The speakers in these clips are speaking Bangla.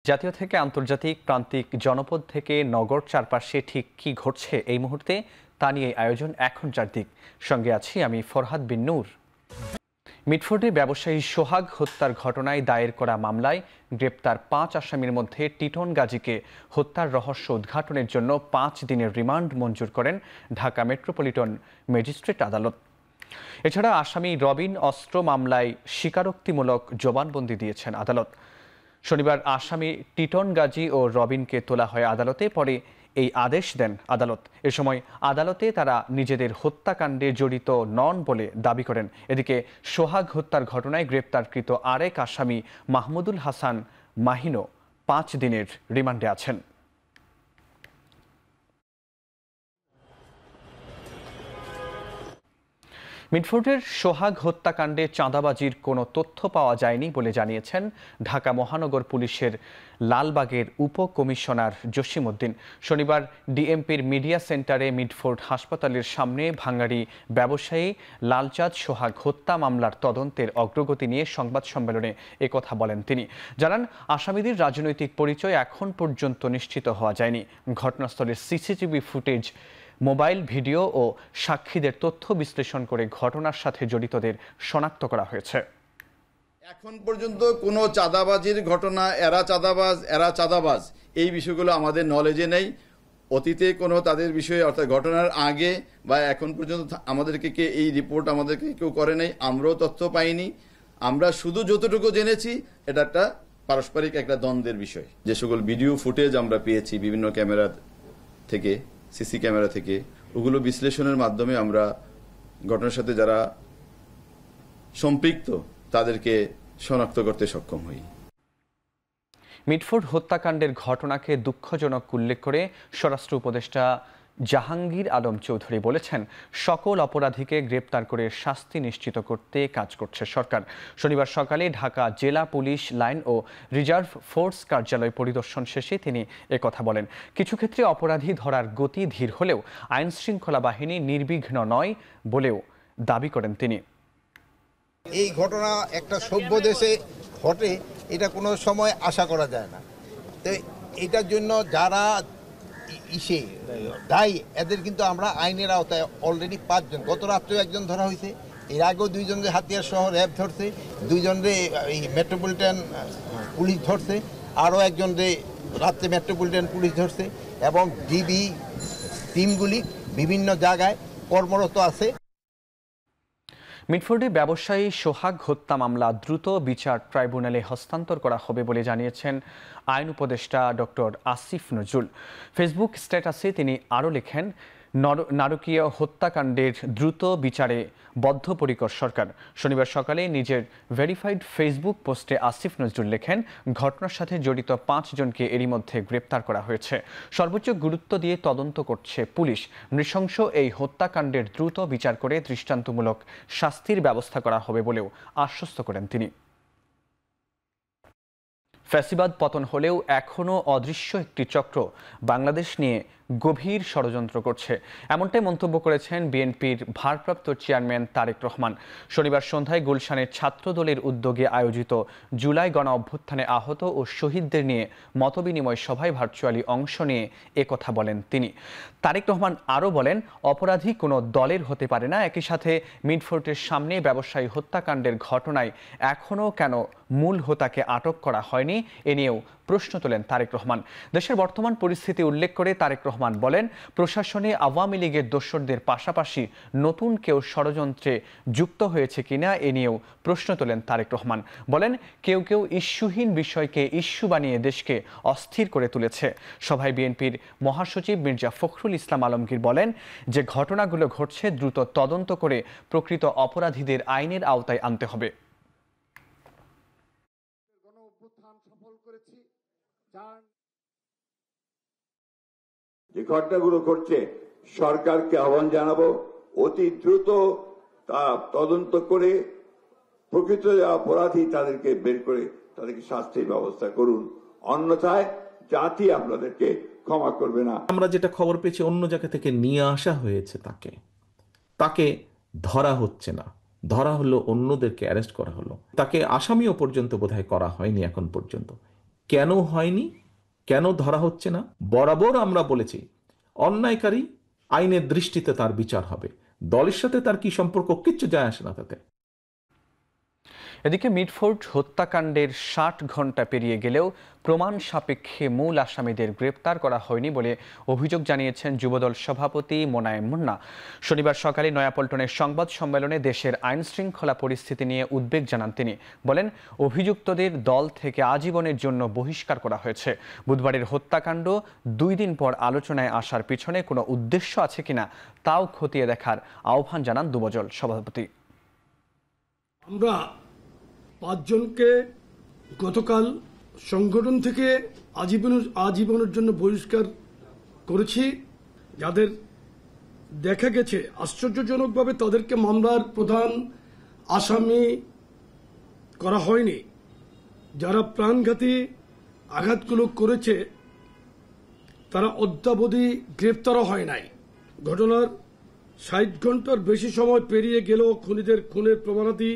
জাতীয় থেকে আন্তর্জাতিক, প্রান্তিক, জনপদ থেকে নগর চারপাশে ঠিক কি ঘটছে এই মুহূর্তে তা নিয়ে আয়োজন এখন চারদিক। সঙ্গে আছি আমি ফরহাদ বিন নূর। মিটফোর্ডে ব্যবসায়ী সোহাগ হত্যার ঘটনায় দায়ের করা মামলায় গ্রেপ্তার 5 আসামির মধ্যে টিটন গাজীকে হত্যার রহস্য উদ্ঘাটনের জন্য 5 দিনের রিমান্ড মঞ্জুর করেন ঢাকা মেট্রোপলিটন ম্যাজিস্ট্রেট আদালত। এছাড়া আসামি রবিন অস্ত্র মামলায় স্বীকারোক্তিমূলক জবানবন্দি দিয়েছেন আদালত। শনিবার আসামি টিটন গাজী ও রবিনকে তোলা হয় আদালতে, পরে এই আদেশ দেন আদালত। এ সময় আদালতে তারা নিজেদের হত্যাকাণ্ডে জড়িত নন বলে দাবি করেন। এদিকে সোহাগ হত্যার ঘটনায় গ্রেপ্তারকৃত আরেক আসামি মাহমুদুল হাসান মাহিনও 5 দিনের রিমান্ডে আছেন। মিটফোর্ডের সোহাগ হত্যাকাণ্ডে চাঁদাবাজির কোনো তথ্য পাওয়া যায়নি বলে জানিয়েছেন ঢাকা মহানগর পুলিশের লালবাগের উপকমিশনার জসিম উদ্দিন। শনিবার ডিএমপির মিডিয়া সেন্টারে মিটফোর্ড হাসপাতালের সামনে ভাঙ্গারি ব্যবসায়ী লালচাঁদ সোহাগ হত্যা মামলার তদন্তের অগ্রগতি নিয়ে সংবাদ সম্মেলনে একথা বলেন তিনি। জানান, আসামিদের রাজনৈতিক পরিচয় এখন পর্যন্ত নিশ্চিত হওয়া যায়নি। ঘটনাস্থলের সিসিটিভি ফুটেজ, মোবাইল ভিডিও ও সাক্ষীদের তথ্য বিশ্লেষণ করে ঘটনার সাথে জড়িতদের শনাক্ত করা হয়েছে। এখন পর্যন্ত কোনো চাঁদাবাজির ঘটনা, এরা চাঁদাবাজ এই বিষয়গুলো আমাদের নলেজে নেই। অতীতে কোনো তাদের বিষয়ে অর্থাৎ ঘটনার আগে বা এখন পর্যন্ত আমাদেরকে এই রিপোর্ট আমাদেরকে কেউ করে নাই, আমরাও তথ্য পাইনি। আমরা শুধু যতটুকু জেনেছি এটা একটা পারস্পরিক একটা দ্বন্দ্বের বিষয়। যে সকল ভিডিও ফুটেজ আমরা পেয়েছি বিভিন্ন ক্যামেরা থেকে, সিসি ক্যামেরা থেকে, ওগুলো বিশ্লেষণের মাধ্যমে আমরা ঘটনার সাথে যারা সম্পৃক্ত তাদেরকে শনাক্ত করতে সক্ষম হই। মিটফোর্ড হত্যাকাণ্ডের ঘটনাকে দুঃখজনক উল্লেখ করে স্বরাষ্ট্র উপদেষ্টা জাহাঙ্গীর আলম চৌধুরী বলেছেন, সকল অপরাধীকে গ্রেপ্তার করে শাস্তি নিশ্চিত করতে কাজ করছে সরকার। শনিবার সকালে ঢাকা জেলা পুলিশ লাইন ও রিজার্ভ ফোর্স কার্যালয় পরিদর্শন শেষে তিনি একথা বলেন। কিছু ক্ষেত্রে অপরাধী ধরার গতি ধীর হলেও আইন শৃঙ্খলা বাহিনী নির্বিঘ্ন নয় বলেও দাবি করেন তিনি। এই ঘটনা একটা সভ্য দেশে ঘটে, এটা কোনো সময় আশা করা যায় না। তো এটার জন্য যারা দায়ী এদের কিন্তু আমরা আইনের আওতায় অলরেডি 5 জন, গত রাত্রেও একজন ধরা হয়েছে, এর আগেও 2 জনকে হাতিয়ার সহ র্যাব ধরছে, 2 জনরে এই মেট্রোপলিটন পুলিশ ধরছে, আরও একজনরে রাত্রে মেট্রোপলিটন পুলিশ ধরছে, এবং ডিবি টিমগুলি বিভিন্ন জায়গায় কর্মরত আছে। মিটফোর্ডে ব্যবসায়ী সোহাগ হত্যা মামলা দ্রুত বিচার ট্রাইব্যুনালে হস্তান্তর করা হবে বলে জানিয়েছেন আইন উপদেষ্টা ডক্টর আসিফ নজরুল। ফেসবুক স্ট্যাটাসে তিনি আরও লেখেন, নারকীয় হত্যাকাণ্ডের দ্রুত বিচারে বদ্ধপরিকর সরকার। শনিবার সকালে নিজের ভেরিফাইড ফেসবুক পোস্টে আসিফ নজরুল লেখেন, ঘটনার সাথে জড়িত 5 জনকে এরই মধ্যে গ্রেপ্তার করা হয়েছে। সর্বোচ্চ গুরুত্ব দিয়ে তদন্ত করছে পুলিশ। নৃশংস এই হত্যাকাণ্ডের দ্রুত বিচার করে দৃষ্টান্তমূলক শাস্তির ব্যবস্থা করা হবে বলেও আশ্বস্ত করেন তিনি। ফ্যাসিবাদ পতন হলেও এখনও অদৃশ্য একটি চক্র বাংলাদেশ নিয়ে গভীর ষড়যন্ত্র করছে, এমনটাই মন্তব্য করেছেন বিএনপির ভারপ্রাপ্ত চেয়ারম্যান তারেক রহমান। শনিবার সন্ধ্যায় গুলশানের ছাত্রদলের উদ্যোগে আয়োজিত জুলাই গণ অভ্যুত্থানে আহত ও শহীদদের নিয়ে মতবিনিময় সভায় ভার্চুয়ালি অংশ নিয়ে একথা বলেন তিনি। তারেক রহমান আরও বলেন, অপরাধী কোনো দলের হতে পারে না। একই সাথে মিটফোর্ডের সামনে ব্যবসায়ী হত্যাকাণ্ডের ঘটনায় এখনও কেন মূল হোতাকে আটক করা হয়নি এ নিয়েও প্রশ্ন তোলেন তারেক রহমান। দেশের বর্তমান পরিস্থিতি উল্লেখ করে তারেক রহমান বলেন, প্রশাসনে আওয়ামী লীগের দোসরদের পাশাপাশি নতুন কেউ ষড়যন্ত্রে যুক্ত হয়েছে কিনা এ নিয়েও প্রশ্ন তোলেন তারেক রহমান। বলেন, কেউ কেউ ইস্যুহীন বিষয়কে ইস্যু বানিয়ে দেশকে অস্থির করে তুলেছে। সভায় বিএনপির মহাসচিব মির্জা ফখরুল ইসলাম আলমগীর বলেন, যে ঘটনাগুলো ঘটছে দ্রুত তদন্ত করে প্রকৃত অপরাধীদের আইনের আওতায় আনতে হবে। যে ঘটনাগুলো ঘটছে সরকারকে আহ্বান জানাবো, অতি দ্রুত তা তদন্ত করে প্রকৃত অপরাধী তাদেরকে বের করে তাদেরকে শাস্তির ব্যবস্থা করুন, অন্যথায় জাতি আপনাদেরকে ক্ষমা করবে না। আমরা যেটা খবর পেয়েছি, অন্য জায়গা থেকে নিয়ে আসা হয়েছে, তাকে ধরা হচ্ছে না, ধরা হলো, অন্যদেরকে অ্যারেস্ট করা হলো, তাকে আসামিও পর্যন্ত বোধহয় করা হয়নি এখন পর্যন্ত। কেন হয়নি, কেন ধরা হচ্ছে না? বরাবর আমরা বলেছি অন্যায়কারী আইনের দৃষ্টিতে তার বিচার হবে, দলের সাথে তার কি সম্পর্ক, কিচ্ছু যায় আসে না তাতে। এদিকে মিটফোর্ড হত্যাকাণ্ডের ৬০ ঘন্টা পেরিয়ে গেলেও প্রমাণ সাপেক্ষে মূল আসামিদের গ্রেপ্তার করা হয়নি বলে অভিযোগ জানিয়েছেন যুবদল সভাপতি মোনায়েম মুন্না। শনিবার সকালে নয়াপল্টনের সংবাদ সম্মেলনে দেশের আইন শৃঙ্খলা পরিস্থিতি নিয়ে উদ্বেগ জানান তিনি। বলেন, অভিযুক্তদের দল থেকে আজীবনের জন্য বহিষ্কার করা হয়েছে। বুধবারের হত্যাকাণ্ড ২ দিন পর আলোচনায় আসার পিছনে কোনো উদ্দেশ্য আছে কিনা তাও খতিয়ে দেখার আহ্বান জানান যুবদল সভাপতি। আমরা ৫ জনকে গতকাল সংগঠন থেকে আজীবনের জন্য বহিষ্কার করেছি, যাদের দেখা গেছে আশ্চর্যজনকভাবে তাদেরকে মামলার প্রধান আসামি করা হয়নি। যারা প্রাণঘাতী আঘাতগুলো করেছে তারা অদ্যাবধি গ্রেপ্তারও হয় নাই। ঘটনার ৬০ ঘন্টার বেশি সময় পেরিয়ে গেলেও খুনিদের খুনের প্রমাণাদি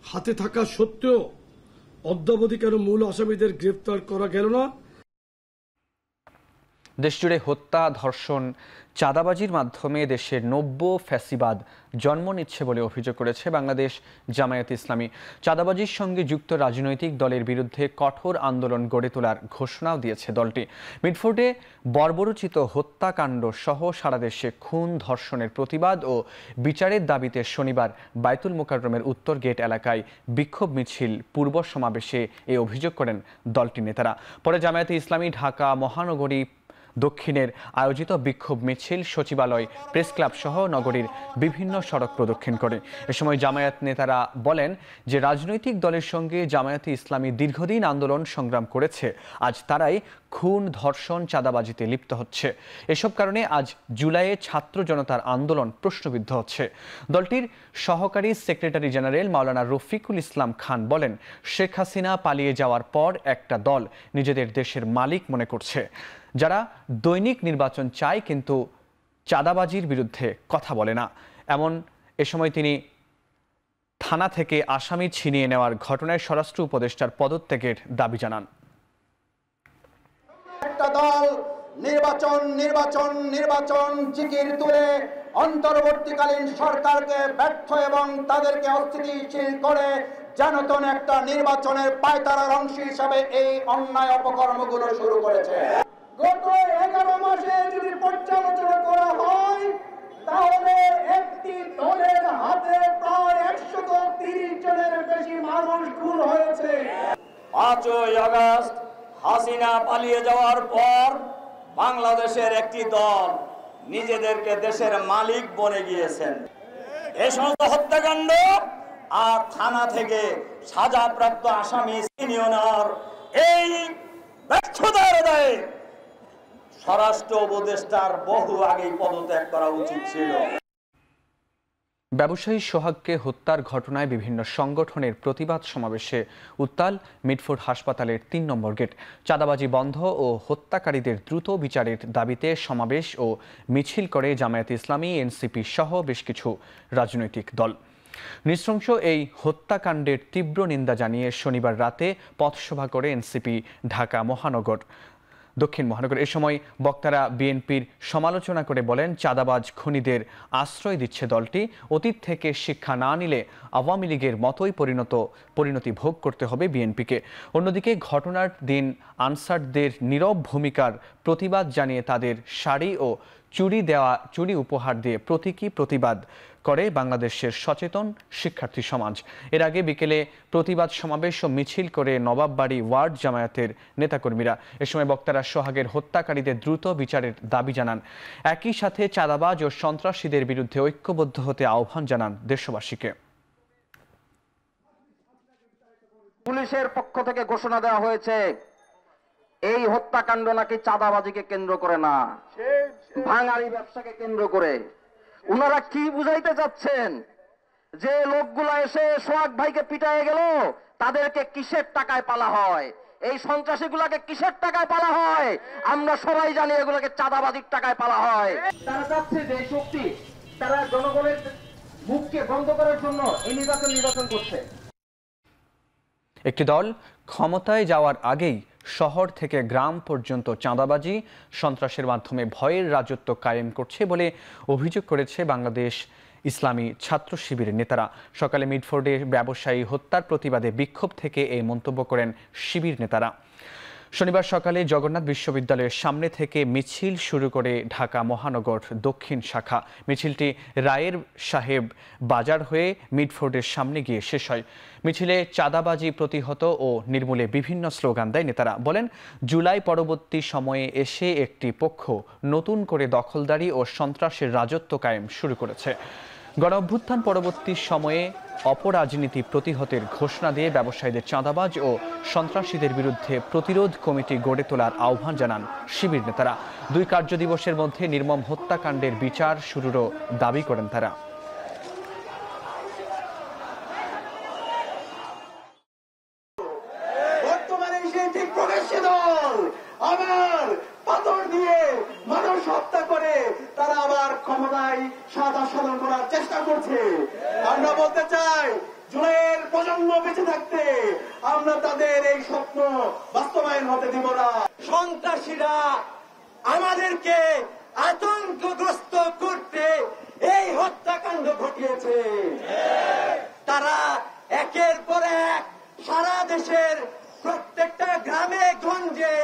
হাতে থাকা সত্ত্বেও অদ্যাবধি কেন মূল আসামিদের গ্রেপ্তার করা গেল না? দেশজুড়ে হত্যা, ধর্ষণ, চাঁদাবাজির মাধ্যমে দেশের নব্য ফ্যাসিবাদ জন্ম নিচ্ছে বলে অভিযোগ করেছে বাংলাদেশ জামায়াত ইসলামী। চাঁদাবাজির সঙ্গে যুক্ত রাজনৈতিক দলের বিরুদ্ধে কঠোর আন্দোলন গড়ে তোলার ঘোষণাও দিয়েছে দলটি। মিটফোর্ডে বর্বরোচিত হত্যাকাণ্ড সহ সারা দেশে খুন, ধর্ষণের প্রতিবাদ ও বিচারের দাবিতে শনিবার বায়তুল মোকাররমের উত্তর গেট এলাকায় বিক্ষোভ মিছিল পূর্ব সমাবেশে এই অভিযোগ করেন দলটির নেতারা। পরে জামায়াতে ইসলামী ঢাকা মহানগরী দক্ষিণের আয়োজিত বিক্ষোভ মিছিল সচিবালয়, প্রেস ক্লাব সহ নগরীর বিভিন্ন সড়ক প্রদক্ষিণ করে। এ সময় জামায়াত নেতারা বলেন যে রাজনৈতিক দলের সঙ্গে জামায়াতে ইসলামী দীর্ঘদিন আন্দোলন সংগ্রাম করেছে, আজ তারাই খুন, ধর্ষণ, চাঁদাবাজিতে লিপ্ত হচ্ছে। এসব কারণে আজ জুলাইয়ে ছাত্র জনতার আন্দোলন প্রশ্নবিদ্ধ হচ্ছে। দলটির সহকারী সেক্রেটারি জেনারেল মাওলানা রফিকুল ইসলাম খান বলেন, শেখ হাসিনা পালিয়ে যাওয়ার পর একটা দল নিজেদের দেশের মালিক মনে করছে, যারা দৈনিক নির্বাচন চায় কিন্তু চাঁদাবাজির বিরুদ্ধে কথা বলে না। এ সময় তিনি থানা থেকে আসামি ছিনিয়ে নেওয়ার ঘটনায় স্বরাষ্ট্র উপদেষ্টার পদত্যাগের দাবি জানান। একটা দল নির্বাচন জিকির তুলে অন্তর্বর্তীকালীন সরকারকে ব্যর্থ এবং তাদেরকে অস্থিতিশীল করে জানতন একটা নির্বাচনের পায়তারার অংশ হিসাবে এই অন্যায় অপকর্মগুলো শুরু করেছে। গত 11 মাসে যদি পর্যালোচনা করা হয় তাহলে একটি দলের হাতে প্রায় 130 জনের বেশি মানুষ খুন হয়েছে। 5ই আগস্ট হাসিনা পালিয়ে যাওয়ার পর বাংলাদেশের একটি দল নিজেদেরকে দেশের মালিক বনে গিয়েছেন। এই সমস্ত হত্যাকাণ্ড আর থানা থেকে সাজাপ্রাপ্ত আসামি ছিনিয়ে নেওয়ার এই ব্যর্থতার দায়ে স্বরাষ্ট্র উপদেষ্টার বহু আগেই পদত্যাগ করা উচিত ছিল। ব্যবসায়ী সোহাগকে হত্যার ঘটনায় বিভিন্ন সংগঠনের প্রতিবাদ সমাবেশে উত্তাল মিটফোর্ড হাসপাতালের ৩ নম্বর গেট। চাঁদাবাজি বন্ধ ও হত্যাকারীদের দ্রুত বিচারের দাবিতে সমাবেশ ও মিছিল করে জামায়াত ইসলামী, এনসিপি সহ বেশ কিছু রাজনৈতিক দল। নৃশংস এই হত্যাকাণ্ডের তীব্র নিন্দা জানিয়ে শনিবার রাতে পথসভা করে এনসিপি ঢাকা দক্ষিণ মহানগর। এ সময় বক্তারা বিএনপির সমালোচনা করে বলেন, চাঁদাবাজ খুনিদের আশ্রয় দিচ্ছে দলটি। অতীত থেকে শিক্ষা না নিলে আওয়ামী লীগের মতোই পরিণতি ভোগ করতে হবে বিএনপিকে। অন্যদিকে ঘটনার দিন আনসারদের নীরব ভূমিকার প্রতিবাদ জানিয়ে তাদের শাড়ি ও চুড়ি উপহার দিয়ে প্রতীকী প্রতিবাদ করে বাংলাদেশের সচেতন শিক্ষার্থী সমাজ। এর আগে বিকেলে প্রতিবাদ সমাবেশ ও মিছিল করে নবাববাড়ি ওয়ার্ড জামায়াতের নেতাকর্মীরা। এ সময় বক্তারা সোহাগের হত্যাকারীদের দ্রুত বিচারের দাবি জানান। একই সাথে চাঁদাবাজ ও সন্ত্রাসীদের বিরুদ্ধে ঐক্যবদ্ধ হতে আহ্বান জানান দেশবাসীকে। পুলিশের পক্ষ থেকে ঘোষণা দেওয়া হয়েছে এই হত্যাকাণ্ড নাকি চাঁদাবাজিকে কেন্দ্র করে না, ভাঙাড়ি ব্যবসাকে কেন্দ্র করে। উনারা কি বুঝাইতে চাচ্ছেন? যে লোকগুলা এসে সোহাগ ভাইকে পিটায়ে গেল তাদেরকে কিসের টাকায় পালা হয়? এই সন্ত্রাসীগুলাকে কিসের টাকায় পালা হয়? আমরা সবাই জানি এগুলোকে চাঁদাবাজির টাকায় পালা হয়। তারা চাচ্ছে যে শক্তি তারা জনগণের মুখকে বন্ধ করার জন্য এই নির্বাচন করছে। একটি দল ক্ষমতায় যাওয়ার আগেই শহর থেকে গ্রাম পর্যন্ত চাঁদাবাজি সন্ত্রাসের মাধ্যমে ভয়ের রাজত্ব কায়েম করছে বলে অভিযোগ করেছে বাংলাদেশ ইসলামী ছাত্র শিবিরের নেতারা। সকালে মিডফোর্ডে ব্যবসায়ী হত্যার প্রতিবাদে বিক্ষোভ থেকে এই মন্তব্য করেন শিবির নেতারা। শনিবার সকালে জগন্নাথ বিশ্ববিদ্যালয়ের সামনে থেকে মিছিল শুরু করে ঢাকা মহানগর দক্ষিণ শাখা। মিছিলটি রায়ের সাহেব বাজার হয়ে মিডফোর্ডের সামনে গিয়ে শেষ হয়। মিছিলে চাঁদাবাজি প্রতিহত ও নির্মূলে বিভিন্ন স্লোগান দেয় নেতারা। বলেন, জুলাই পরবর্তী সময়ে এসে একটি পক্ষ নতুন করে দখলদারি ও সন্ত্রাসের রাজত্ব কায়েম শুরু করেছে। গণঅভ্যুত্থান পরবর্তী সময়ে অপরাজনীতি প্রতিহতের ঘোষণা দিয়ে ব্যবসায়ীদের চাঁদাবাজ ও সন্ত্রাসীদের বিরুদ্ধে প্রতিরোধ কমিটি গড়ে তোলার আহ্বান জানান শিবির নেতারা। 2 কার্যদিবসের মধ্যে নির্মম হত্যাকাণ্ডের বিচার শুরুরও দাবি করেন তারা। বর্তমানে সেই প্রকাশ্যে দল আবার পাথর দিয়ে মানুষ হত্যা করে তারা আবার ক্ষমতায় সাদা সাধন করার চেষ্টা করছে। আমরা বলতে চাই, জুলাইয়ের প্রজন্ম বেঁচে থাকতে আমরা তাদের এই স্বপ্ন বাস্তবায়ন হতে দিব না। সন্ত্রাসীরা আমাদেরকে আতঙ্কগ্রস্ত করতে এই হত্যাকাণ্ড ঘটিয়েছে। তারা একের পর এক সারা দেশের প্রত্যেকটা গ্রামে গঞ্জে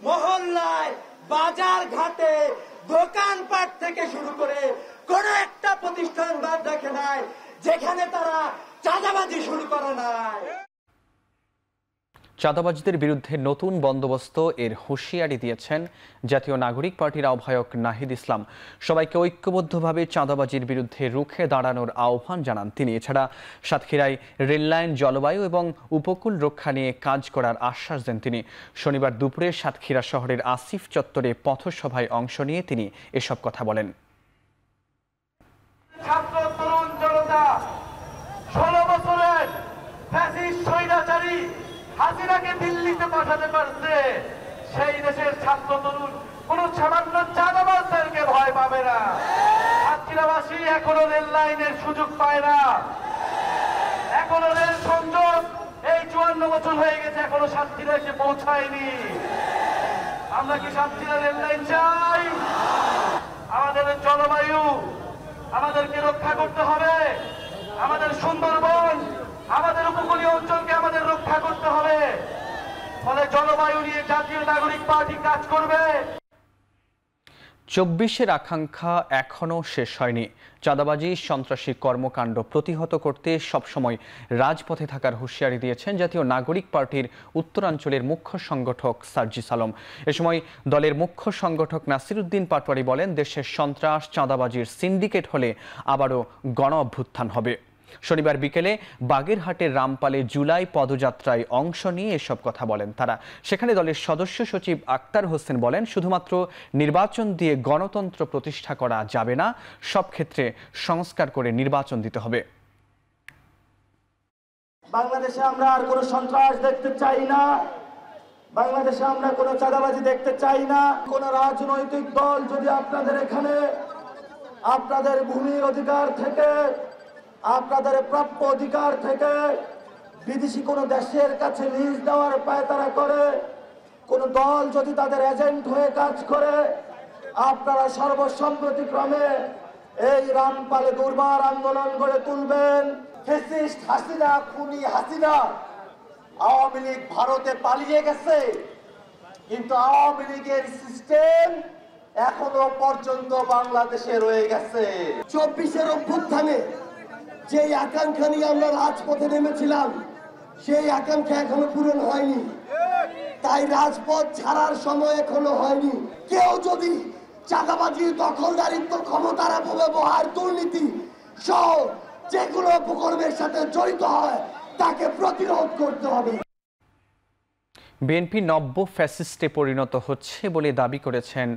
মহল্লায় বাজার ঘাটে দোকানপাট থেকে শুরু করে কোন একটা প্রতিষ্ঠান বাদ রাখে নাই যেখানে তারা চাঁদাবাজি শুরু করে নাই। চাঁদাবাজিদের বিরুদ্ধে নতুন বন্দোবস্ত এর হুঁশিয়ারি দিয়েছেন জাতীয় নাগরিক পার্টির আহ্বায়ক নাহিদ ইসলাম। সবাইকে ঐক্যবদ্ধভাবে চাঁদাবাজির বিরুদ্ধে রুখে দাঁড়ানোর আহ্বান জানান তিনি। এছাড়া সাতক্ষীরায় রেললাইন, জলবায়ু এবং উপকূল রক্ষা নিয়ে কাজ করার আশ্বাস দেন তিনি। শনিবার দুপুরে সাতক্ষীরা শহরের আসিফ চত্বরে পথসভায় অংশ নিয়ে তিনি এসব কথা বলেন। ছাত্র তরুণ জনতা 16 বছরের ফ্যাসিস্ট স্বৈরাচারী হাসিনাকে দিল্লিতে পাঠাতে পারছে। সেই দেশের ছাত্র তরুণ কোন সামান্য চাঁদাবাজদেরকে ভয় পাবে না। সাতক্ষীরাবাসী এখনো রেল লাইনের সুযোগ পায় না, এখনো রেল সংযোগ এই 54 বছর হয়ে গেছে, এখনো সাতক্ষীরা এসে পৌঁছায়নি। আমরা কি সাতক্ষীরা রেল লাইন চাই? আমাদের জলবায়ু আমাদেরকে রক্ষা করতে হবে, আমাদের সুন্দরবন, আমাদের উপকূলীয় অঞ্চলকে আমাদের রক্ষা করতে হবে। ফলে জলবায়ু নিয়ে জাতীয় নাগরিক পার্টি কাজ করবে। 24-এর আকাঙ্ক্ষা এখনও শেষ হয়নি। চাঁদাবাজি, সন্ত্রাসী কর্মকাণ্ড প্রতিহত করতে সবসময় রাজপথে থাকার হুঁশিয়ারি দিয়েছেন জাতীয় নাগরিক পার্টির উত্তরাঞ্চলের মুখ্য সংগঠক সার্জিস আলম। এ সময় দলের মুখ্য সংগঠক নাসিরউদ্দিন পাটোয়ারি বলেন, দেশের সন্ত্রাস চাঁদাবাজির সিন্ডিকেট হলে আবারও গণ অভ্যুত্থান হবে। শনিবার বিকেলে বাগেরহাটের রামপালে জুলাই পদযাত্রায় অংশ নিয়ে এসব কথা বলেন তারা। সেখানে দলের সদস্য সচিব আক্তার হোসেন বলেন, শুধুমাত্র নির্বাচন দিয়ে গণতন্ত্র প্রতিষ্ঠা করা যাবে না, সব ক্ষেত্রে সংস্কার করে নির্বাচন দিতে হবে। বাংলাদেশে আমরা আর কোনো সন্ত্রাস দেখতে চাই না, বাংলাদেশে আমরা কোনো চাঁদাবাজি দেখতে চাই না। কোন রাজনৈতিক দল যদি আপনাদের এখানে আপনাদের ভূমির অধিকার থেকে, আপনাদের প্রাপ্য অধিকার থেকে বিদেশি কোন দেশের কাছে লিজ দেওয়ার পায়তারা করে, কোন দল যদি তাদের এজেন্ট হয়ে কাজ করে, আপনারা সর্বসম্মতিক্রমে এই রামপালে দুর্বার আন্দোলন গড়ে তুলবেন। ফ্যাসিস্ট হাসিনা, খুনি হাসিনা, আওয়ামী লীগ ভারতে পালিয়ে গেছে, কিন্তু আওয়ামী লীগের সিস্টেম এখনো পর্যন্ত বাংলাদেশে রয়ে গেছে। 24-এর অভ্যুত্থানে যে আকাঙ্ক্ষা নিয়ে আমরা রাজপথে নেমেছিলাম, সেই আকাঙ্ক্ষা এখনো পূরণ হয়নি। তাই রাজপথ ছাড়ার সময় এখনো হয়নি। কেউ যদি চাঁদাবাজি, দখলদারিত্ব, ক্ষমতার অপব্যবহার, দুর্নীতি সহ যে কোনো অপকর্মের সাথে জড়িত হয় তাকে প্রতিরোধ করতে হবে। বিএনপি নব্য ফ্যাসিস্টে পরিণত হচ্ছে বলে দাবি করেছেন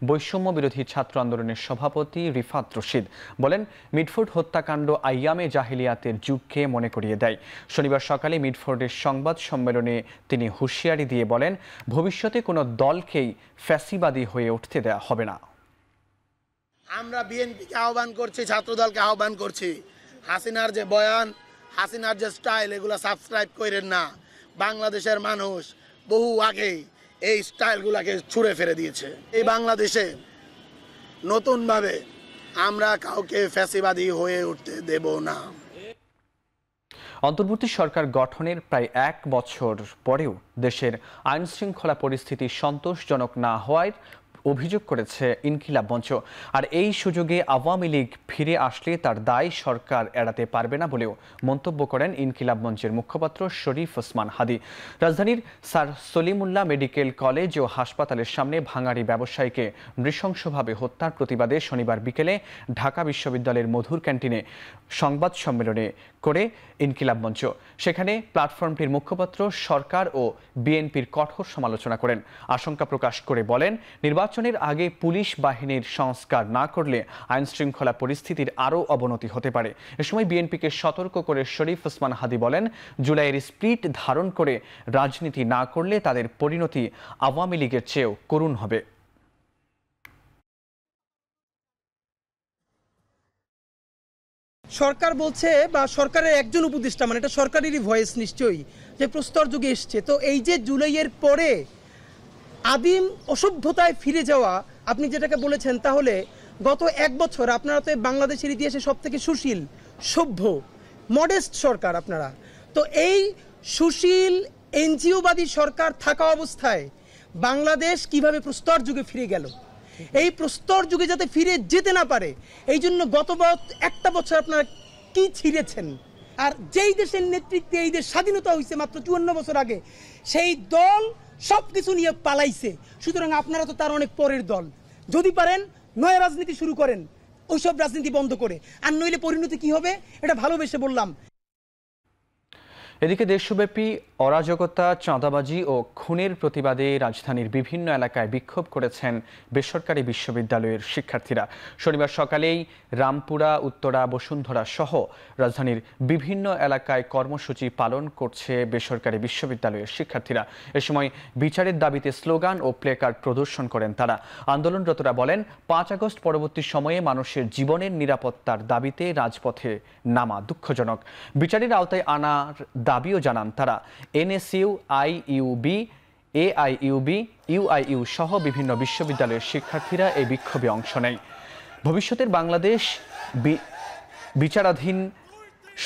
বৈষম্য বিরোধী ছাত্র আন্দোলনের সভাপতি রিফাত রশিদ। বলেন, মিডফোর্ড হত্যাকাণ্ড আইয়ামে জাহিলিয়াতের যুগকে মনে করিয়ে দেয়। শনিবার সকালে মিডফোর্ডের সংবাদ সম্মেলনে তিনি হুঁশিয়ারি দিয়ে বলেন, ভবিষ্যতে কোনো দলকেই ফ্যাসিবাদী হয়ে উঠতে দেওয়া হবে না। আমরা বিএনপিকে আহ্বান করছি, ছাত্রদলকে আহ্বান করছি, হাসিনার যে বয়ান, হাসিনার যে স্টাইল, এগুলো সাবস্ক্রাইব করেন না। বাংলাদেশের মানুষ বহু আগেই এই স্টাইলগুলোকে ছুঁড়ে ফেলে দিয়েছে। এই বাংলাদেশে নতুনভাবে আমরা কাউকে ফ্যাসিবাদী হয়ে উঠতে দেব না। অন্তর্বর্তী সরকার গঠনের প্রায় 1 বছর পরেও দেশের আইন শৃঙ্খলা পরিস্থিতি সন্তোষজনক না হওয়ার অভিযোগ করেছে ইনকিলাব মঞ্চ। আর এই সুযোগে আওয়ামী লীগ ফিরে আসলে তার দায় সরকার এড়াতে পারবে না বলেও মন্তব্য করেন ইনকিলাব মঞ্চের মুখপাত্র শরীফ ওসমান হাদি। রাজধানীর স্যার সলিমুল্লাহ মেডিকেল কলেজ ও হাসপাতালের সামনে ভাঙাড়ি ব্যবসায়ীকে নৃশংসভাবে হত্যার প্রতিবাদে শনিবার বিকেলে ঢাকা বিশ্ববিদ্যালয়ের মধুর ক্যান্টিনে সংবাদ সম্মেলনে করে ইনকিলাব মঞ্চ। সেখানে প্ল্যাটফর্মটির মুখপাত্র সরকার ও বিএনপির কঠোর সমালোচনা করেন। আশঙ্কা প্রকাশ করে বলেন, নির্বাচনের আগে পুলিশ বাহিনীর সংস্কার না করলে আইন শৃঙ্খলা পরিস্থিতির আরও অবনতি হতে পারে। এ সময় বিএনপিকে সতর্ক করে শরীফ ওসমান হাদি বলেন, জুলাইয়ের স্পিরিট ধারণ করে রাজনীতি না করলে তাদের পরিণতি আওয়ামী লীগের চেয়েও করুণ হবে। সরকার বলছে বা সরকারের একজন উপদেষ্টা, মানে এটা সরকারেরই ভয়েস নিশ্চয়ই, যে প্রস্তর যুগে এসছে। তো এই যে জুলাইয়ের পরে আদিম অসভ্যতায় ফিরে যাওয়া, আপনি যেটাকে বলেছেন, তাহলে গত 1 বছর আপনারা তো বাংলাদেশের ইতিহাসে সব থেকে সুশীল, সভ্য, মডেস্ট সরকার আপনারা। তো এই সুশীল এনজিওবাদী সরকার থাকা অবস্থায় বাংলাদেশ কিভাবে প্রস্তর যুগে ফিরে গেল? এই প্রস্তর যুগে যাতে ফিরে যেতে না পারে এই জন্য গত 1 বছর আপনারা কি ছিঁড়েছেন। আর যেই দেশের নেতৃত্বে এই দেশ স্বাধীনতা হয়েছে মাত্র 54 বছর আগে, সেই দল সব কিছু নিয়ে পালাইছে। সুতরাং আপনারা তো তার অনেক পরের দল। যদি পারেন নয়া রাজনীতি শুরু করেন, ওইসব রাজনীতি বন্ধ করে। আর নইলে পরিণতি কি হবে এটা ভালোবেসে বললাম। এদিকে দেশব্যাপী অরাজকতা, চাঁদাবাজি ও খুনের প্রতিবাদে রাজধানীর বিভিন্ন এলাকায় বিক্ষোভ করেছেন বেসরকারি বিশ্ববিদ্যালয়ের শিক্ষার্থীরা। শনিবার সকালেই রামপুরা, উত্তরা, বসুন্ধরা সহ রাজধানীর বিভিন্ন এলাকায় কর্মসূচি পালন করছে বেসরকারি বিশ্ববিদ্যালয়ের শিক্ষার্থীরা। এ সময় বিচারের দাবিতে স্লোগান ও প্লেকার্ড প্রদর্শন করেন তারা। আন্দোলনরতরা বলেন, 5 আগস্ট পরবর্তী সময়ে মানুষের জীবনের নিরাপত্তার দাবিতে রাজপথে নামা দুঃখজনক। বিচারের আওতায় আনার দাবিও জানান তারা। এনএসইউ, আইইউবি, এআইইউবি, ইউআইইউ সহ বিভিন্ন বিশ্ববিদ্যালয়ের শিক্ষার্থীরা এই বিক্ষোভে অংশ নেয়। ভবিষ্যতের বাংলাদেশ বিচারাধীন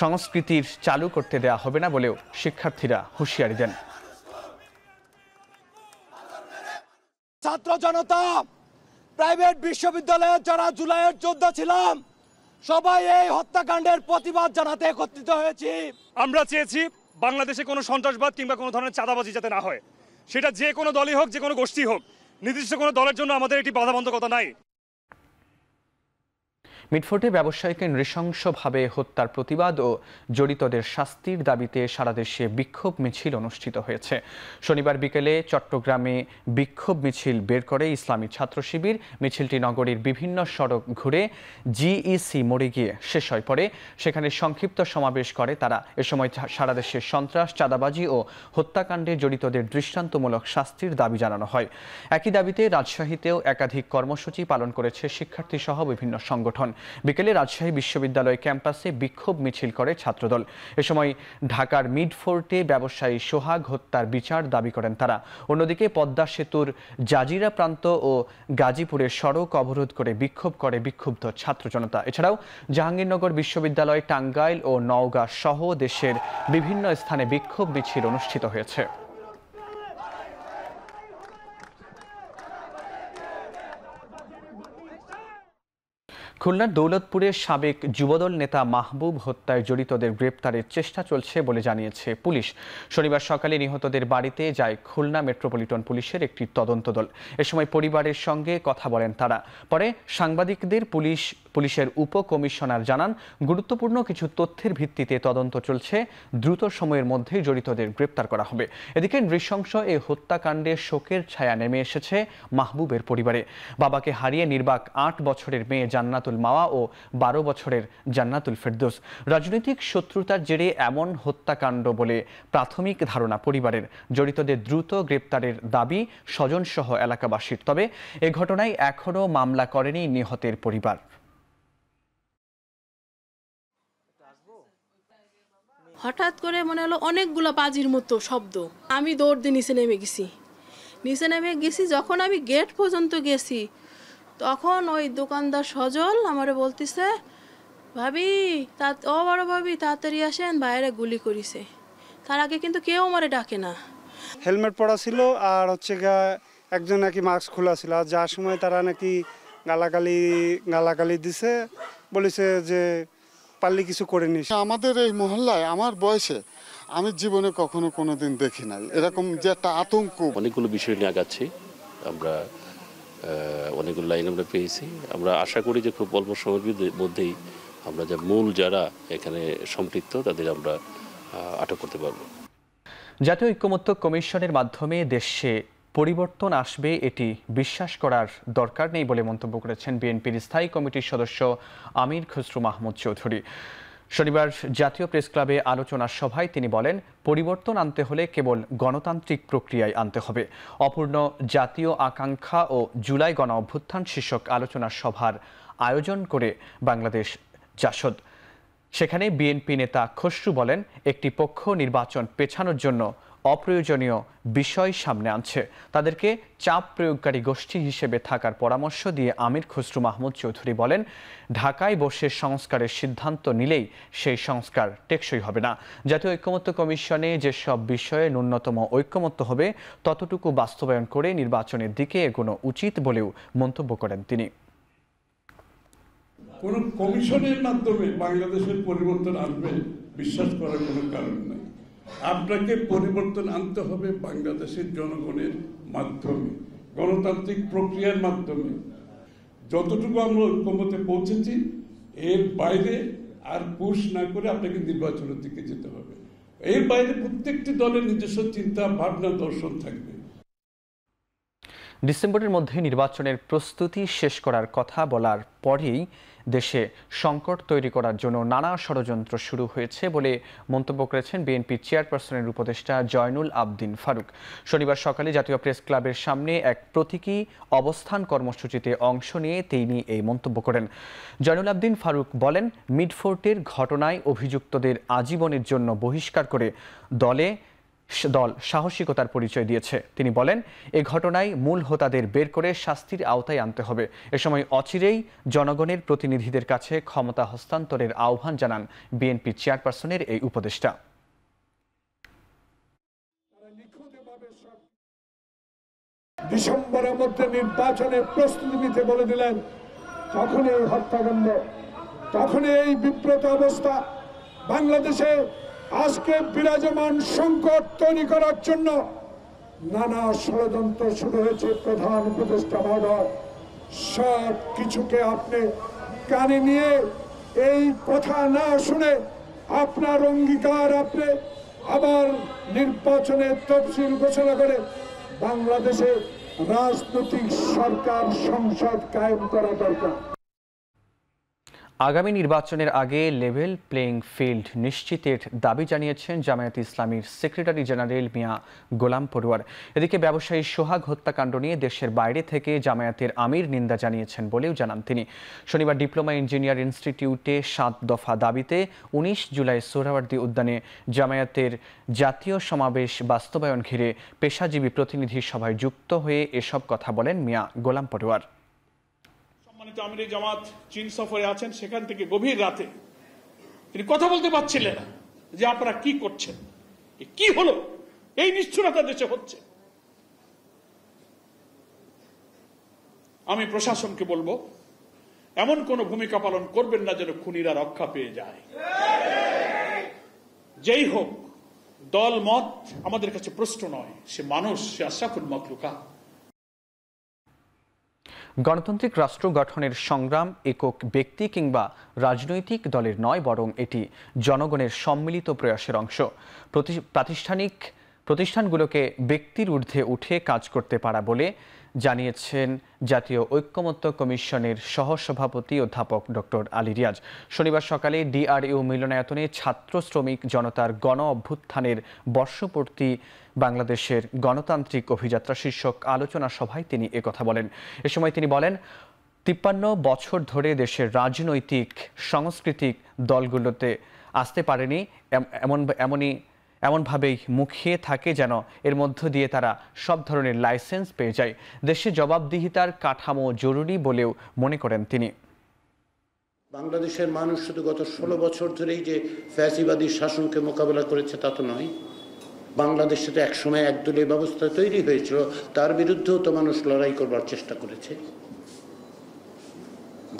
সংস্কৃতির চালু করতে দেয়া হবে না বলেও শিক্ষার্থীরা হুঁশিয়ারি দেন। ছাত্র জনতা, প্রাইভেট বিশ্ববিদ্যালয়ের যারা জুলাইয়ের যোদ্ধা ছিলাম, সবাই এই হত্যাকাণ্ডের প্রতিবাদ জানাতে একত্রিত হয়েছি। আমরা চেয়েছি বাংলাদেশে কোনো সন্ত্রাসবাদ কিংবা কোনো ধরনের চাঁদাবাজি যাতে না হয়, সেটা যে কোনো দলই হোক, যে কোনো গোষ্ঠী হোক। নির্দিষ্ট কোনো দলের জন্য আমাদের একটি বাধাবন্ধকতা নাই। মিটফোর্টে ব্যবসায়ীকে নৃশংসভাবে হত্যার প্রতিবাদ ও জড়িতদের শাস্তির দাবিতে সারা দেশে বিক্ষোভ মিছিল অনুষ্ঠিত হয়েছে। শনিবার বিকেলে চট্টগ্রামে বিক্ষোভ মিছিল বের করে ইসলামী ছাত্র শিবির। মিছিলটি নগরীর বিভিন্ন সড়ক ঘুরে জিইসি মোড়ে গিয়ে শেষ হয়। পরে সেখানে সংক্ষিপ্ত সমাবেশ করে তারা। এ সময় সারা দেশে সন্ত্রাস, চাঁদাবাজি ও হত্যাকাণ্ডে জড়িতদের দৃষ্টান্তমূলক শাস্তির দাবি জানানো হয়। একই দাবিতে রাজশাহীতেও একাধিক কর্মসূচি পালন করেছে শিক্ষার্থী সহ বিভিন্ন সংগঠন। বিকেলে রাজশাহী বিশ্ববিদ্যালয় ক্যাম্পাসে বিক্ষোভ মিছিল করে ছাত্রদল। এ সময় ঢাকার মিডফোর্টে ব্যবসায়ী সোহাগ হত্যার বিচার দাবি করেন তারা। অন্যদিকে পদ্মা সেতুর জাজিরা প্রান্ত ও গাজীপুরে সড়ক অবরোধ করে বিক্ষোভ করে বিক্ষুব্ধ ছাত্র জনতা। এছাড়াও জাহাঙ্গীরনগর বিশ্ববিদ্যালয়, টাঙ্গাইল ও নওগাঁ সহ দেশের বিভিন্ন স্থানে বিক্ষোভ মিছিল অনুষ্ঠিত হয়েছে। খুলনার দৌলতপুরের সাবেক যুবদল নেতা মাহবুব হত্যায় জড়িতদের গ্রেপ্তারের চেষ্টা চলছে বলে জানিয়েছে পুলিশ। শনিবার সকালে নিহতদের বাড়িতে যায় খুলনা মেট্রোপলিটন পুলিশের একটি তদন্ত দল। এ সময় পরিবারের সঙ্গে কথা বলেন তারা। পরে সাংবাদিকদের পুলিশের উপকমিশনার জানান, গুরুত্বপূর্ণ কিছু তথ্যের ভিত্তিতে তদন্ত চলছে, দ্রুত সময়ের মধ্যেই জড়িতদের গ্রেপ্তার করা হবে। এদিকে নৃশংস এই হত্যাকাণ্ডে শোকের ছায়া নেমে এসেছে মাহবুবের পরিবারে। বাবাকে হারিয়ে নির্বাক 8 বছরের মেয়ে জান্নাতুল মাওয়া ও 12 বছরের জান্নাতুল ফেরদৌস। রাজনৈতিক শত্রুতার জেরে এমন হত্যাকাণ্ড বলে প্রাথমিক ধারণা পরিবারের। জড়িতদের দ্রুত গ্রেপ্তারের দাবি স্বজনসহ এলাকাবাসীর। তবে এ ঘটনায় এখনও মামলা করেনি নিহতের পরিবার। হঠাৎ করে মনে হলো অনেকগুলো বাজির মতো শব্দ। আমি দৌড় দিয়ে নিচে নেমে গেছি। নিচে নেমে গেছি, যখন আমি গেট পর্যন্ত গেছি তখন ওই দোকানদার সজল আমারে বলতেছে, ভাবি ও বড় ভাবি তাড়াতাড়ি আসেন, বাইরে গুলি করিছে। তার আগে কিন্তু কেউ আমারে ডাকে না। হেলমেট পরা ছিল আর হচ্ছে একজন নাকি মাস্ক খোলা ছিল, আর যার সময় তারা নাকি গালাগালি দিছে, বলেছে যে পারলে কিছু করে নিস। আমাদের এই মহল্লায় আমার বয়সে আমি জীবনে কখনো কোনোদিন দেখি নাই এরকম যে একটা আতঙ্ক। অনেকগুলো বিষয় নিয়ে আগাচ্ছি আমরা, অনেকগুলো লাইন আমরা পেয়েছি। আমরা আশা করি যে খুব অল্প সময়ের মধ্যেই আমরা মূল যারা এখানে সম্পৃক্ত তাদের আমরা আটক করতে পারবো। জাতীয় ঐক্যমত্য কমিশনের মাধ্যমে দেশে পরিবর্তন আসবে এটি বিশ্বাস করার দরকার নেই বলে মন্তব্য করেছেন বিএনপির স্থায়ী কমিটির সদস্য আমির খসরু মাহমুদ চৌধুরী। শনিবার জাতীয় প্রেস ক্লাবে আলোচনা সভায় তিনি বলেন, পরিবর্তন আনতে হলে কেবল গণতান্ত্রিক প্রক্রিয়ায় আনতে হবে। অপূর্ণ জাতীয় আকাঙ্ক্ষা ও জুলাই গণ অভ্যুত্থান শীর্ষক আলোচনা সভার আয়োজন করে বাংলাদেশ জাসদ। সেখানে বিএনপি নেতা খসরু বলেন, একটি পক্ষ নির্বাচন পেছানোর জন্য অপ্রয়োজনীয় বিষয় সামনে আনছে, তাদেরকে চাপ প্রয়োগকারী গোষ্ঠী হিসেবে থাকার পরামর্শ দিয়ে আমির খসরু মাহমুদ চৌধুরী বলেন, ঢাকায় বসে সংস্কারের সিদ্ধান্ত নিলেই সেই সংস্কার টেকসই হবে না। জাতীয় ঐক্যমত্য কমিশনে যেসব বিষয়ে ন্যূনতম ঐক্যমত্য হবে ততটুকু বাস্তবায়ন করে নির্বাচনের দিকে এগোনো উচিত বলেও মন্তব্য করেন তিনি। কোন কমিশনের মাধ্যমে বাংলাদেশের পরিবর্তন আসবে বিশ্বাস করার কোনো কারণ নাই। আপনাকে পরিবর্তন আনতে হবে বাংলাদেশের জনগণের মাধ্যমে, গণতান্ত্রিক প্রক্রিয়ার মাধ্যমে। যতটুকু আমরা ঐক্যমতে পৌঁছেছি এর বাইরে আর পুশ না করে আপনাকে নির্বাচনের দিকে যেতে হবে। এর বাইরে প্রত্যেকটি দলের নিজস্ব চিন্তা ভাবনা দর্শন থাকবে। ডিসেম্বরের মধ্যে নির্বাচনের প্রস্তুতি শেষ করার কথা বলার পরেই দেশে সংকট তৈরি করার জন্য নানা ষড়যন্ত্র শুরু হয়েছে বলে মন্তব্য করেছেন বিএনপির চেয়ারপারসনের উপদেষ্টা জয়নুল আবদিন ফারুক। শনিবার সকালে জাতীয় প্রেস ক্লাবের সামনে এক প্রতীকী অবস্থান কর্মসূচিতে অংশ নিয়ে তিনি এই মন্তব্য করেন। জয়নুল আবদিন ফারুক বলেন, মিডফোর্টের ঘটনায় অভিযুক্তদের আজীবনের জন্য বহিষ্কার করে দল সাহসিকতার পরিচয় দিয়েছে। তিনি বলেন, এ ঘটনায় মূল হোতাদের বের করে শাস্তির আওতায় আনতে হবে। এ সময় অচিরেই জনগণের প্রতিনিধিদের কাছে ক্ষমতা হস্তান্তরের আহ্বান জানান বিএনপি চেয়ারপারসনের এই উপদেষ্টা। ডিসেম্বরের মধ্যে নির্বাচনের প্রস্তুতি নিতে বলে দিলেন। তখন এই হত্যাকাণ্ড, তখন এই বিব্রত অবস্থা, বাংলাদেশে আজকে বিরাজমান সংকট তৈরি করার জন্য নানা ষড়যন্ত্র শুরু হয়েছে। প্রধান উপদেষ্টা মহোদয়, সব কিছুকে আপনি কানে নিয়ে এই কথা না শুনে আপনার অঙ্গীকার আপনি আবার নির্বাচনের তফসিল ঘোষণা করে বাংলাদেশে রাজনৈতিক সরকার সংসদ কায়েম করা দরকার। আগামী নির্বাচনের আগে লেভেল প্লেইং ফিল্ড নিশ্চিতের দাবি জানিয়েছেন জামায়াতে ইসলামীর সেক্রেটারি জেনারেল মিয়া গোলাম পড়ুয়ার। এদিকে ব্যবসায়ী সোহাগ হত্যাকাণ্ড নিয়ে দেশের বাইরে থেকে জামায়াতের আমির নিন্দা জানিয়েছেন বলেও জানান তিনি। শনিবার ডিপ্লোমা ইঞ্জিনিয়ার ইনস্টিটিউটে 7 দফা দাবিতে 19 জুলাই সোহরাওয়ার্দী উদ্যানে জামায়াতের জাতীয় সমাবেশ বাস্তবায়ন ঘিরে পেশাজীবী প্রতিনিধি সভায় যুক্ত হয়ে এসব কথা বলেন মিয়া গোলাম পড়ুয়ার। আমির জামাত চীন সফরে আছেন, সেখান থেকে গভীর রাতে তিনি কথা বলতে পারছিলেন না যে আপনারা কি করছেন, কি হলো, এই নিষ্ঠুরতা দেশে হচ্ছে। আমি প্রশাসনকে বলবো, এমন কোন ভূমিকা পালন করবেন না যেন খুনিরা রক্ষা পেয়ে যায়। যেই হোক, দল মত আমাদের কাছে প্রশ্ন নয়, সে মানুষ, সে আশরাফুল মাখলুকা। গণতান্ত্রিক রাষ্ট্র গঠনের সংগ্রাম একক ব্যক্তি কিংবা রাজনৈতিক দলের নয়, বরং এটি জনগণের সম্মিলিত প্রয়াসের অংশ। প্রতিষ্ঠানগুলোকে ব্যক্তির ঊর্ধ্বে উঠে কাজ করতে পারা বলে জানিয়েছেন জাতীয় ঐক্যমত্য কমিশনের সহসভাপতি অধ্যাপক ডক্টর আলী রিয়াজ। শনিবার সকালে ডিআরইউ মিলনায়তনে ছাত্র শ্রমিক জনতার গণ অভ্যুত্থানের বর্ষপূর্তি বাংলাদেশের গণতান্ত্রিক অভিযাত্রা শীর্ষক আলোচনা সভায় তিনি একথা বলেন। এ সময় তিনি বলেন, 53 বছর ধরে দেশের রাজনৈতিক সাংস্কৃতিক দলগুলোতে আসতে পারেনি, এমনভাবেই মুখিয়ে থাকে যেন এর মধ্য দিয়ে তারা সব ধরনের লাইসেন্স পেয়ে যায়। দেশে জবাবদিহিতার কাঠামো জরুরি বলেও মনে করেন তিনি। বাংলাদেশের মানুষ শুধু গত 16 বছর ধরেই যে ফ্যাসিবাদী শাসনকে মোকাবেলা করেছে তা তো নয়। বাংলাদেশে তো একসময় একদলীয় ব্যবস্থা তৈরি হয়েছিল, তার বিরুদ্ধেও তো মানুষ লড়াই করবার চেষ্টা করেছে।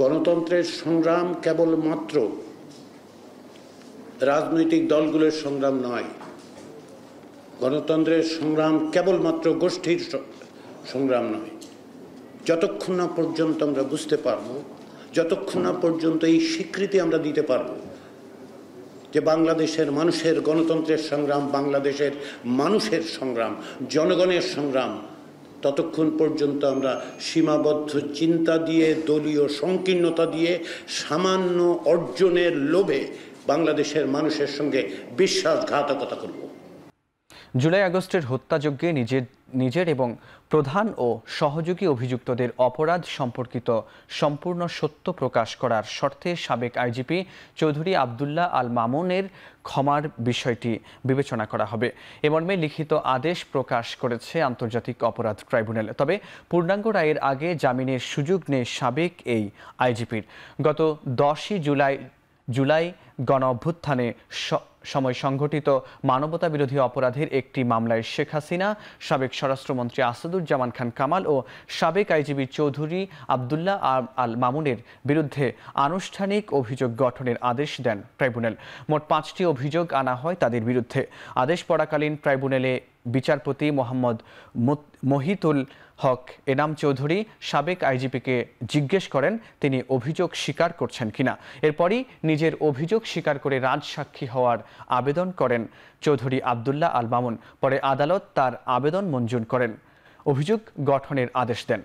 গণতন্ত্রের সংগ্রাম কেবলমাত্র রাজনৈতিক দলগুলোর সংগ্রাম নয়, গণতন্ত্রের সংগ্রাম কেবলমাত্র গোষ্ঠীর সংগ্রাম নয়। যতক্ষণ না পর্যন্ত আমরা বুঝতে পারবো, যতক্ষণ না পর্যন্ত এই স্বীকৃতি আমরা দিতে পারবো যে বাংলাদেশের মানুষের গণতন্ত্রের সংগ্রাম, বাংলাদেশের মানুষের সংগ্রাম, জনগণের সংগ্রাম, ততক্ষণ পর্যন্ত আমরা সীমাবদ্ধ চিন্তা দিয়ে, দলীয় সংকীর্ণতা দিয়ে, সামান্য অর্জনের লোভে বাংলাদেশের মানুষের সঙ্গে বিশ্বাসঘাতকতা করব। জুলাই আগস্টের হত্যাযজ্ঞে নিজের এবং প্রধান ও সহযোগী অভিযুক্তদের অপরাধ সম্পর্কিত সম্পূর্ণ সত্য প্রকাশ করার শর্তে সাবেক আইজিপি চৌধুরী আবদুল্লাহ আল মামুনের ক্ষমার বিষয়টি বিবেচনা করা হবে। এ মর্মে লিখিত আদেশ প্রকাশ করেছে আন্তর্জাতিক অপরাধ ট্রাইব্যুনাল। তবে পূর্ণাঙ্গ রায়ের আগে জামিনের সুযোগ নেই সাবেক এই আইজিপির। গত 10 জুলাই গণ অভ্যুত্থানে সময় সংঘটিত মানবতা বিরোধী অপরাধের একটি মামলায় শেখ হাসিনা, সাবেক স্বরাষ্ট্রমন্ত্রী আসাদুজ্জামান খান কামাল ও সাবেক আইজিপি চৌধুরী আবদুল্লাহ আল মামুনের বিরুদ্ধে আনুষ্ঠানিক অভিযোগ গঠনের আদেশ দেন ট্রাইব্যুনাল। মোট 5টি অভিযোগ আনা হয় তাদের বিরুদ্ধে। আদেশ পড়াকালীন ট্রাইব্যুনালে বিচারপতি মোহাম্মদ মহিতুল হক এনাম চৌধুরী সাবেক আইজিপিকে জিজ্ঞেস করেন তিনি অভিযোগ স্বীকার করছেন কিনা। এরপরই নিজের অভিযোগ স্বীকার করে রাজসাক্ষী হওয়ার আবেদন করেন চৌধুরী আবদুল্লাহ আল মামুন। পরে আদালত তার আবেদন মঞ্জুর করেন, অভিযোগ গঠনের আদেশ দেন।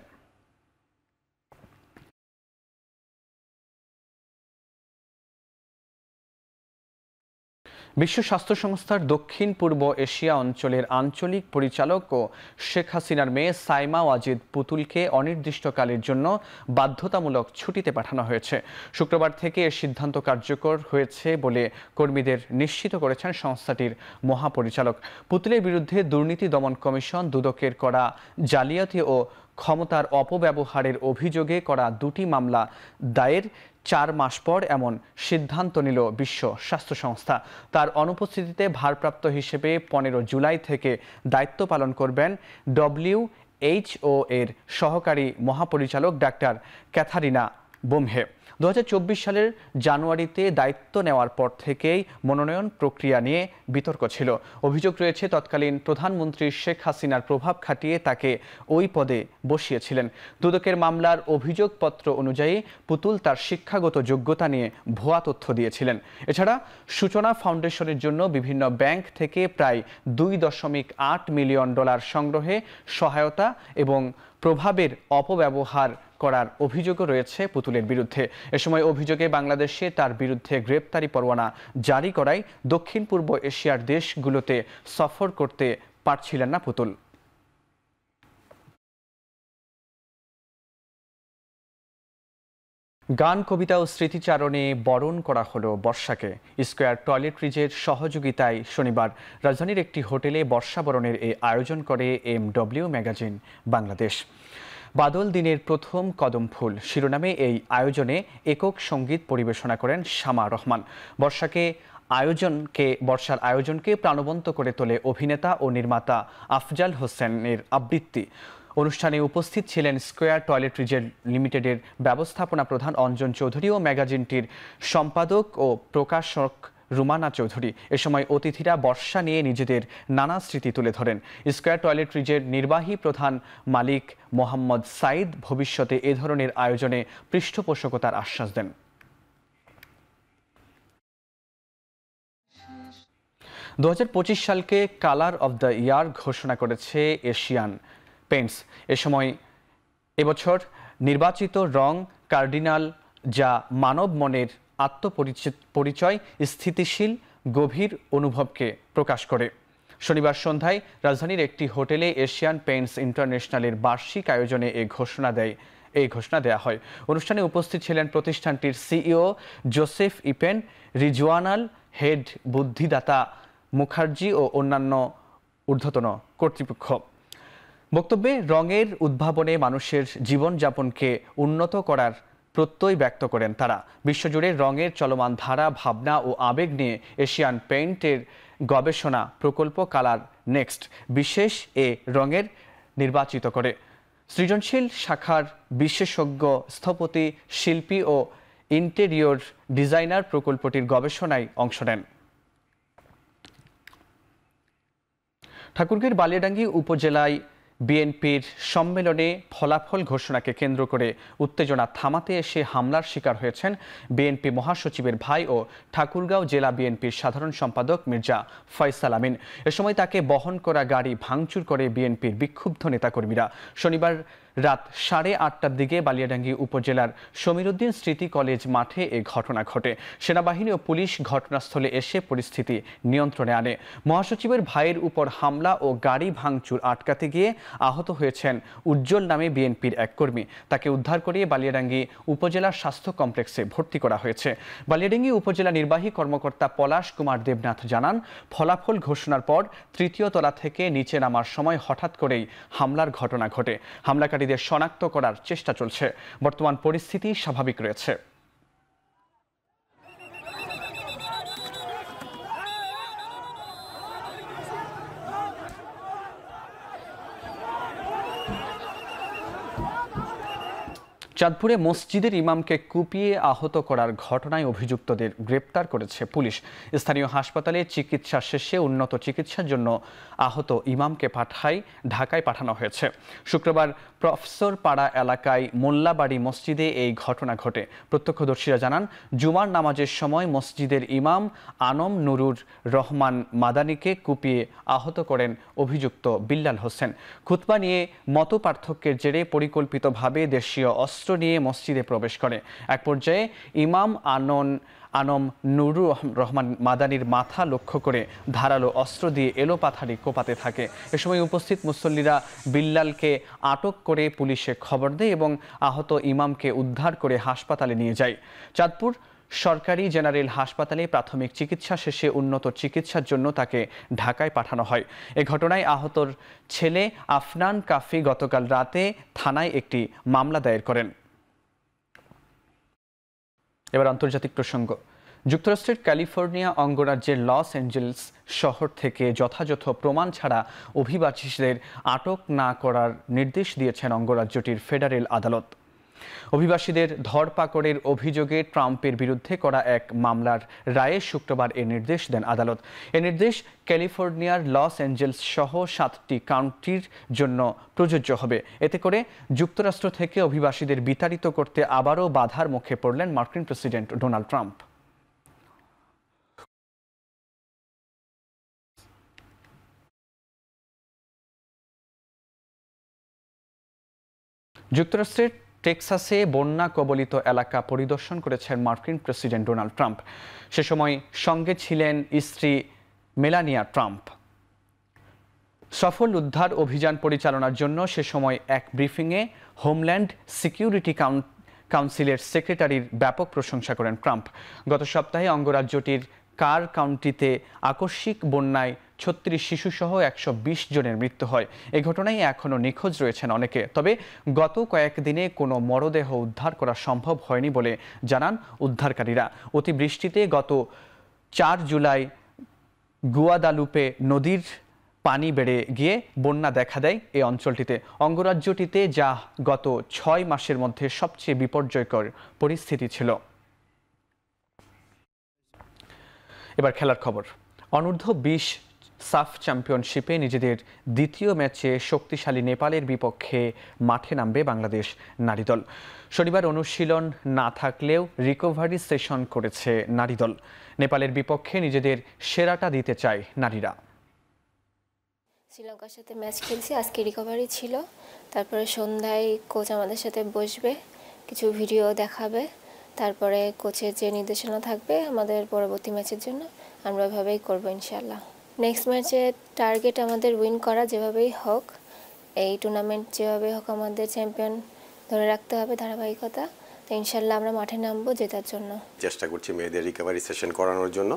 বিশ্ব স্বাস্থ্য সংস্থার দক্ষিণ পূর্ব এশিয়া অঞ্চলের আঞ্চলিক পরিচালক ও শেখ হাসিনার মেয়ে সাইমা ওয়াজিদ পুতুলকে অনির্দিষ্টকালের জন্য বাধ্যতামূলক ছুটিতে পাঠানো হয়েছে। শুক্রবার থেকে এর সিদ্ধান্ত কার্যকর হয়েছে বলে কর্মীদের নিশ্চিত করেছেন সংস্থাটির মহাপরিচালক। পুতুলের বিরুদ্ধে দুর্নীতি দমন কমিশন দুদকের করা জালিয়াতি ও ক্ষমতার অপব্যবহারের অভিযোগে করা 2টি মামলা দায়ের 4 মাস পর এমন সিদ্ধান্ত নিল বিশ্ব স্বাস্থ্য সংস্থা। তার অনুপস্থিতিতে ভারপ্রাপ্ত হিসেবে 15 জুলাই থেকে দায়িত্ব পালন করবেন WHO এর সহকারী মহাপরিচালক ডাক্তার ক্যাথারিনা বোমহে। 2024 সালের জানুয়ারিতে দায়িত্ব নেওয়ার পর থেকেই মনোনয়ন প্রক্রিয়া নিয়ে বিতর্ক ছিল। অভিযোগ রয়েছে তৎকালীন প্রধানমন্ত্রী শেখ হাসিনার প্রভাব খাটিয়ে তাকে ওই পদে বসিয়েছিলেন। দুদকের মামলার অভিযোগপত্র অনুযায়ী পুতুল তার শিক্ষাগত যোগ্যতা নিয়ে ভুয়া তথ্য দিয়েছিলেন। এছাড়া সূচনা ফাউন্ডেশনের জন্য বিভিন্ন ব্যাংক থেকে প্রায় $2.8 মিলিয়ন সংগ্রহে সহায়তা এবং প্রভাবের অপব্যবহার করার অভিযোগও রয়েছে পুতুলের বিরুদ্ধে। এ সময় অভিযোগে বাংলাদেশে তার বিরুদ্ধে গ্রেপ্তারি পরোয়ানা জারি করায় দক্ষিণ পূর্ব এশিয়ার দেশগুলোতে সফর করতে পারছিলেন না পুতুল। গান, কবিতা ও স্মৃতিচারণে বরণ করা হলো বর্ষাকে। স্কয়ার টয়লেট্রিজের সহযোগিতায় শনিবার রাজধানীর একটি হোটেলে বর্ষাবরণের এই আয়োজন করে MW ম্যাগাজিন বাংলাদেশ। বাদল দিনের প্রথম কদম ফুল শিরোনামে এই আয়োজনে একক সঙ্গীত পরিবেশনা করেন শামা রহমান। বর্ষার আয়োজনকে প্রাণবন্ত করে তোলে অভিনেতা ও নির্মাতা আফজাল হোসেনের আবৃত্তি। অনুষ্ঠানে উপস্থিত ছিলেন স্কয়ার টয়লেট্রিজের লিমিটেডের ব্যবস্থাপনা প্রধান অঞ্জন চৌধুরী ও ম্যাগাজিনটির সম্পাদক ও প্রকাশক রুমানা চৌধুরী। এ সময় অতিথিরা বর্ষা নিয়ে নিজেদের নানা স্মৃতি তুলে ধরেন। স্কয়ার টয়লেট্রিজের নির্বাহী প্রধান মালিক মোহাম্মদ সাইদ ভবিষ্যতে এ ধরনের আয়োজনে পৃষ্ঠপোষকতার আশ্বাস দেন। দু 2025 সালকে কালার অব দ্য ইয়ার ঘোষণা করেছে এশিয়ান পেইন্টস। এ সময় এবছর নির্বাচিত রং কার্ডিনাল, যা মানব মনের আত্মপরিচয়, স্থিতিশীল গভীর অনুভবকে প্রকাশ করে। শনিবার সন্ধ্যায় রাজধানীর একটি হোটেলে এশিয়ান পেইন্টস ইন্টারন্যাশনালের বার্ষিক আয়োজনে এই ঘোষণা দেয়া হয়। অনুষ্ঠানে উপস্থিত ছিলেন প্রতিষ্ঠানটির CEO জোসেফ ইপেন, রিজওয়ানাল হেড বুদ্ধিদাতা মুখার্জি ও অন্যান্য ঊর্ধ্বতন কর্তৃপক্ষ। বক্তব্যে রঙের উদ্ভাবনে মানুষের জীবনযাপনকে উন্নত করার প্রত্যয় ব্যক্ত করেন তারা। বিশ্বজুড়ে রঙের চলমান ধারা, ভাবনা ও আবেগ নিয়ে এশিয়ান পেইন্টের গবেষণা প্রকল্প কালার নেক্সট বিশেষ এ রঙের নির্বাচিত করে। সৃজনশীল শাখার বিশেষজ্ঞ স্থপতি, শিল্পী ও ইন্টেরিয়র ডিজাইনার প্রকল্পটির গবেষণায় অংশ নেন। ঠাকুরগাঁওয়ের বালিয়াডাঙ্গি উপজেলায় বিএনপির সম্মেলনে ফলাফল ঘোষণাকে কেন্দ্র করে উত্তেজনা থামাতে এসে হামলার শিকার হয়েছেন বিএনপি মহাসচিবের ভাই ও ঠাকুরগাঁও জেলা বিএনপির সাধারণ সম্পাদক মির্জা ফয়সাল আমিন। এ সময় তাকে বহন করা গাড়ি ভাঙচুর করে বিএনপির বিক্ষুব্ধ নেতাকর্মীরা। শনিবার রাত 8:30টার দিকে বালিয়াডাঙ্গি উপজেলার সমীরউদ্দিন স্মৃতি কলেজ মাঠে এ ঘটনা ঘটে। সেনাবাহিনী ও পুলিশ ঘটনাস্থলে এসে পরিস্থিতি নিয়ন্ত্রণে আনে। মহাসচিবের ভাইয়ের উপর হামলা ও গাড়ি ভাঙচুর আটকাতে গিয়ে আহত হয়েছেন উজ্জ্বল নামে বিএনপির এক কর্মী। তাকে উদ্ধার করে বালিয়াডাঙ্গি উপজেলা স্বাস্থ্য কমপ্লেক্সে ভর্তি করা হয়েছে। বালিয়াডাঙ্গি উপজেলা নির্বাহী কর্মকর্তা পলাশ কুমার দেবনাথ জানান, ফলাফল ঘোষণার পর তৃতীয় তলা থেকে নিচে নামার সময় হঠাৎ করেই হামলার ঘটনা ঘটে। হামলাকারীদের শনাক্ত করার চেষ্টা চলছে। বর্তমান পরিস্থিতি স্বাভাবিক রয়েছে। চাঁদপুরে মসজিদের ইমামকে কুপিয়ে আহত করার ঘটনায় অভিযুক্তদের গ্রেপ্তার করেছে পুলিশ। স্থানীয় হাসপাতালে চিকিৎসা শেষে উন্নত চিকিৎসার জন্য আহত ইমামকে ঢাকায় পাঠানো হয়েছে। শুক্রবার প্রফেসর পাড়া এলাকায় মোল্লাবাড়ি মসজিদে এই ঘটনা ঘটে। প্রত্যক্ষদর্শীরা জানান, জুমার নামাজের সময় মসজিদের ইমাম আনম নুরুর রহমান মাদানিকে কুপিয়ে আহত করেন অভিযুক্ত বিল্লাল হোসেন। খুতবা নিয়ে মতপার্থক্যের জেরে পরিকল্পিতভাবে দেশীয় অস্ত্র নিয়ে মসজিদে প্রবেশ করে। এক পর্যায়ে ইমাম আনম নুরুর রহমান মাদানির মাথা লক্ষ্য করে ধারালো অস্ত্র দিয়ে এলোপাথারি কোপাতে থাকে। এ সময় উপস্থিত মুসল্লিরা বিল্লালকে আটক করে পুলিশে খবর দেয় এবং আহত ইমামকে উদ্ধার করে হাসপাতালে নিয়ে যায়। চাঁদপুর সরকারি জেনারেল হাসপাতালে প্রাথমিক চিকিৎসা শেষে উন্নত চিকিৎসার জন্য তাকে ঢাকায় পাঠানো হয়। এ ঘটনায় আহতর ছেলে আফনান কাফি গতকাল রাতে থানায় একটি মামলা দায়ের করেন। এবার আন্তর্জাতিক প্রসঙ্গ। যুক্তরাষ্ট্রের ক্যালিফোর্নিয়া অঙ্গরাজ্যের লস অ্যাঞ্জেলেস শহর থেকে যথাযথ প্রমাণ ছাড়া অভিবাসীদের আটক না করার নির্দেশ দিয়েছেন অঙ্গরাজ্যটির ফেডারেল আদালত। অভিবাসীদের ধরপাকড়ের অভিযোগে ট্রাম্পের বিরুদ্ধে করা এক মামলার রায়ে শুক্রবার এ নির্দেশ দেন আদালত। এ নির্দেশ ক্যালিফোর্নিয়ার লস অ্যাঞ্জেলেস সহ 7টি কাউন্টির জন্য প্রযোজ্য হবে। এতে করে যুক্তরাষ্ট্র থেকে অভিবাসীদের বিতাড়িত করতে আবারও বাধার মুখে পড়লেন মার্কিন প্রেসিডেন্ট ডোনাল্ড ট্রাম্প। যুক্তরাষ্ট্রের টেক্সাসে বন্যা কবলিত এলাকা পরিদর্শন করেছেন মার্কিন প্রেসিডেন্ট ডোনাল্ড ট্রাম্প। সে সময় সঙ্গে ছিলেন স্ত্রী মেলানিয়া ট্রাম্প। সফল উদ্ধার অভিযান পরিচালনার জন্য সে সময় এক ব্রিফিংয়ে হোমল্যান্ড সিকিউরিটি কাউন্সিলের সেক্রেটারির ব্যাপক প্রশংসা করেন ট্রাম্প। গত সপ্তাহে অঙ্গরাজ্যটির কার কাউন্টিতে আকস্মিক বন্যায় 36 শিশুসহ 120 জনের মৃত্যু হয়। এই ঘটনায় এখনও নিখোঁজ রয়েছেন অনেকে। তবে গত কয়েকদিনে কোনো মরদেহ উদ্ধার করা সম্ভব হয়নি বলে জানান উদ্ধারকারীরা। অতিবৃষ্টিতে গত 4 জুলাই গুয়াদালুপে নদীর পানি বেড়ে গিয়ে বন্যা দেখা দেয় এই অঞ্চলটিতে। অঙ্গরাজ্যটিতে যা গত 6 মাসের মধ্যে সবচেয়ে বিপর্যয়কর পরিস্থিতি ছিল। এবার খেলার খবর। অনূর্ধ্ব 20 সাফ চ্যাম্পিয়নশিপে নিজেদের দ্বিতীয় ম্যাচে শক্তিশালী নেপালের বিপক্ষে মাঠে নামবে বাংলাদেশ নারী দল। শনিবার অনুশীলন না থাকলেও রিকভারি সেশন করেছে নারী দল। নেপালের বিপক্ষে নিজেদের সেরাটা দিতে চায় নারীরা। শ্রীলঙ্কার সাথে ম্যাচ খেলছি, আজকে রিকভারি ছিল। তারপরে সন্ধ্যায় কোচ আমাদের সাথে বসবে, কিছু ভিডিও দেখাবে, তারপরে কোচের যে নির্দেশনা থাকবে আমাদের পরবর্তী ম্যাচের জন্য আমরা ওইভাবেই করবো ইনশাল্লাহ। নেক্সট ম্যাচে টার্গেট আমাদের উইন করা, যেভাবেই হোক এই টুর্নামেন্ট যেভাবে হোক আমাদের চ্যাম্পিয়ন ধরে রাখতে হবে ধারাবাহিকতা। তো ইনশাল্লাহ আমরা মাঠে নামবো জেতার জন্য। চেষ্টা করছি মেয়েদের রিকভারি সেশন করানোর জন্য।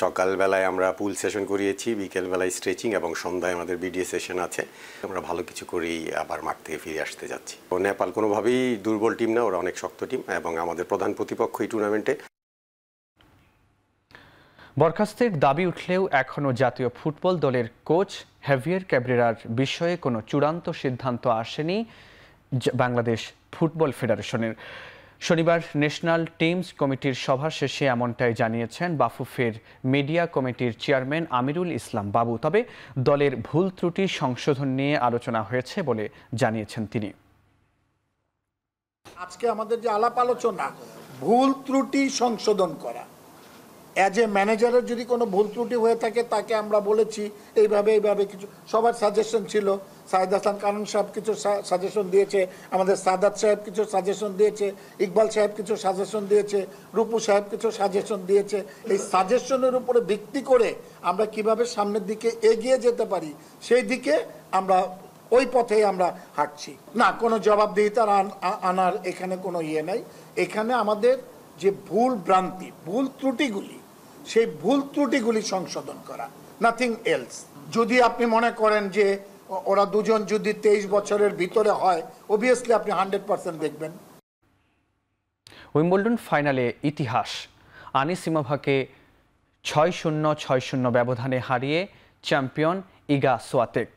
সকালবেলায় আমরা পুল সেশন করিয়েছি, বিকেলবেলায় স্ট্রেচিং এবং সন্ধ্যায় আমাদের বিডিএ সেশন আছে। আমরা ভালো কিছু করেই আবার মাঠ থেকে ফিরে আসতে যাচ্ছি। নেপাল কোনোভাবেই দুর্বল টিম না, ওরা অনেক শক্ত টিম এবং আমাদের প্রধান প্রতিপক্ষ এই টুর্নামেন্টে। বরখাস্তের দাবি উঠলেও এখনও জাতীয় ফুটবল দলের কোচ হেভিয়ার ক্যাব্রেরার বিষয়ে কোনো চূড়ান্ত সিদ্ধান্ত আসেনি বাংলাদেশ ফুটবল ফেডারেশনের। শনিবার ন্যাশনাল টিমস কমিটির সভা শেষে এমনটাই জানিয়েছেন বাফুফের মিডিয়া কমিটির চেয়ারম্যান আমিরুল ইসলাম বাবু। তবে দলের ভুল ত্রুটি সংশোধন নিয়ে আলোচনা হয়েছে বলে জানিয়েছেন তিনি। আজকে আমাদের যে আলাপ আলোচনা, ভুল ত্রুটি সংশোধন করা, অ্যাজ এ ম্যানেজারের যদি কোনো ভুল ত্রুটি হয়ে থাকে তাকে আমরা বলেছি এইভাবে কিছু, সবার সাজেশন ছিল। সাইদ হাসান কারণ সাহেব কিছু সাজেশন দিয়েছে, আমাদের সাদাত সাহেব কিছু সাজেশন দিয়েছে, ইকবাল সাহেব কিছু সাজেশন দিয়েছে, রূপু সাহেব কিছু সাজেশন দিয়েছে। এই সাজেশনের উপরে ভিত্তি করে আমরা কিভাবে সামনের দিকে এগিয়ে যেতে পারি সেই দিকে আমরা ওই পথেই আমরা হাঁটছি। না, কোনো জবাবদিহিতার আনার এখানে কোনো ইয়ে নাই। এখানে আমাদের যে ভুল ভ্রান্তি, ভুল ত্রুটিগুলি, সেই ভুল ত্রুটিগুলি সংশোধন করা, নাথিং এলস। যদি আপনি মনে করেন যে ওরা দুজন যদি 23 বছরের ভিতরে হয়, অবভিয়াসলি আপনি 100% দেখবেন। উইম্বলডন ফাইনালে ইতিহাস, আনিসিমাভাকে 6-0, 6-0 ব্যবধানে হারিয়ে চ্যাম্পিয়ন ইগা সোয়াতেক।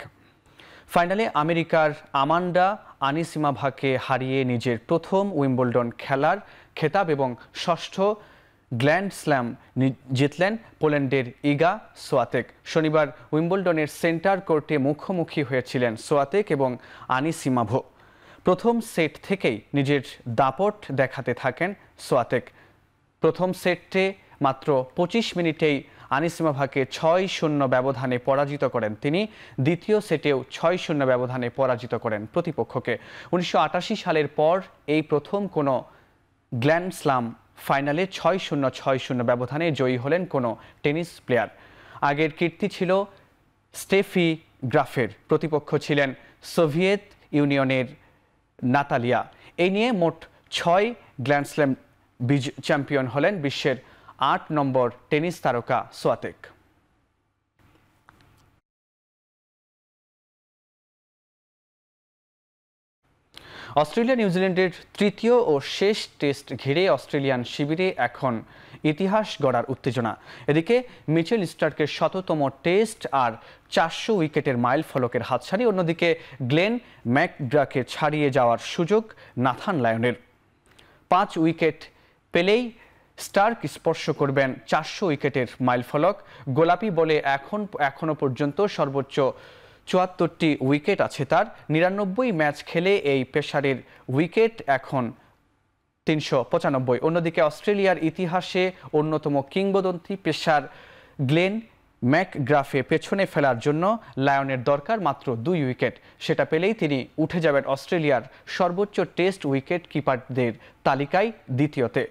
ফাইনালে আমেরিকার আমান্ডা আনিসিমাভাকে হারিয়ে নিজের প্রথম উইম্বলডন খেলার খেতাব এবং ষষ্ঠ গ্র্যান্ড স্ল্যাম জিতলেন পোল্যান্ডের ইগা সোয়াতেক। শনিবার উইম্বলডনের সেন্টার কোর্টে মুখোমুখি হয়েছিলেন সোয়াতেক এবং আনিসিমাভো। প্রথম সেট থেকেই নিজের দাপট দেখাতে থাকেন সোয়াতেক। প্রথম সেটে মাত্র 25 মিনিটেই আনিসিমাভাকে 6-0 ব্যবধানে পরাজিত করেন তিনি। দ্বিতীয় সেটেও 6-0 ব্যবধানে পরাজিত করেন প্রতিপক্ষকে। 1988 সালের পর এই প্রথম কোনো গ্র্যান্ড স্লাম ফাইনালে 6-0, 6-0 ব্যবধানে জয়ী হলেন কোনো টেনিস প্লেয়ার। আগের কীর্তি ছিল স্টেফি গ্রাফের, প্রতিপক্ষ ছিলেন সোভিয়েত ইউনিয়নের নাতালিয়া। এই নিয়ে মোট 6 গ্র্যান্ড স্ল্যাম চ্যাম্পিয়ন হলেন বিশ্বের 8 নম্বর টেনিস তারকা সোয়াতেক। অস্ট্রেলিয়া নিউজিল্যান্ডের তৃতীয় ও শেষ টেস্ট ঘিরে অস্ট্রেলিয়ান শিবিরে এখন ইতিহাস গড়ার উত্তেজনা। এদিকে মিচেল স্টার্কের শততম টেস্ট আর 400 উইকেটের মাইল ফলকের হাতছানি। অন্যদিকে গ্লেন ম্যাকগ্রাকে ছাড়িয়ে যাওয়ার সুযোগ নাথান লায়নের। 5 উইকেট পেলেই স্টার্ক স্পর্শ করবেন 400 উইকেটের মাইল ফলক। গোলাপি বলে এখনো পর্যন্ত সর্বোচ্চ 74টি উইকেট আছে তার। 99 ম্যাচ খেলে এই পেসারের উইকেট এখন 395। অন্যদিকে অস্ট্রেলিয়ার ইতিহাসে অন্যতম কিংবদন্তি পেসার গ্লেন ম্যাকগ্রাফে পেছনে ফেলার জন্য লায়নের দরকার মাত্র 2 উইকেট। সেটা পেলেই তিনি উঠে যাবেন অস্ট্রেলিয়ার সর্বোচ্চ টেস্ট উইকেট কিপারদের তালিকায় দ্বিতীয়তে।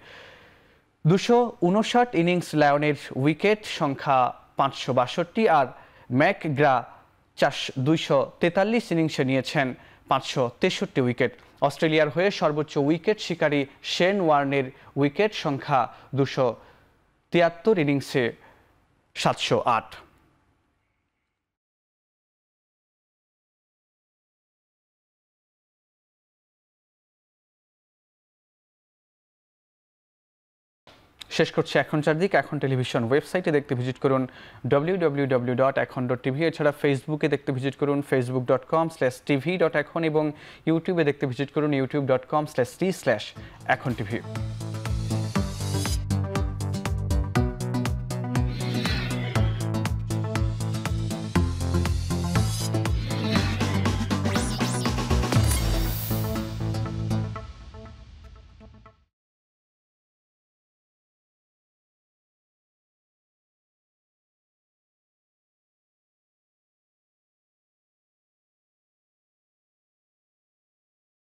259 ইনিংস লায়নের উইকেট সংখ্যা 562 আর ম্যাকগ্রা 243 ইনিংসে নিয়েছেন 563 উইকেট। অস্ট্রেলিয়ার হয়ে সর্বোচ্চ উইকেট শিকারী শেন ওয়ার্নের উইকেট সংখ্যা 273 ইনিংসে 708। শেষ করছে এখন চারদিক। এখন টেলিভিশন ওয়েবসাইটে দেখতে ভিজিট করুন www.ekhon.tv। এছাড়া ফেসবুকে দেখতে ভিজিট করুন facebook.com/tv.ekhon এবং ইউটিউবে দেখতে ভিজিট করুন youtube.com/t/ekhon tv।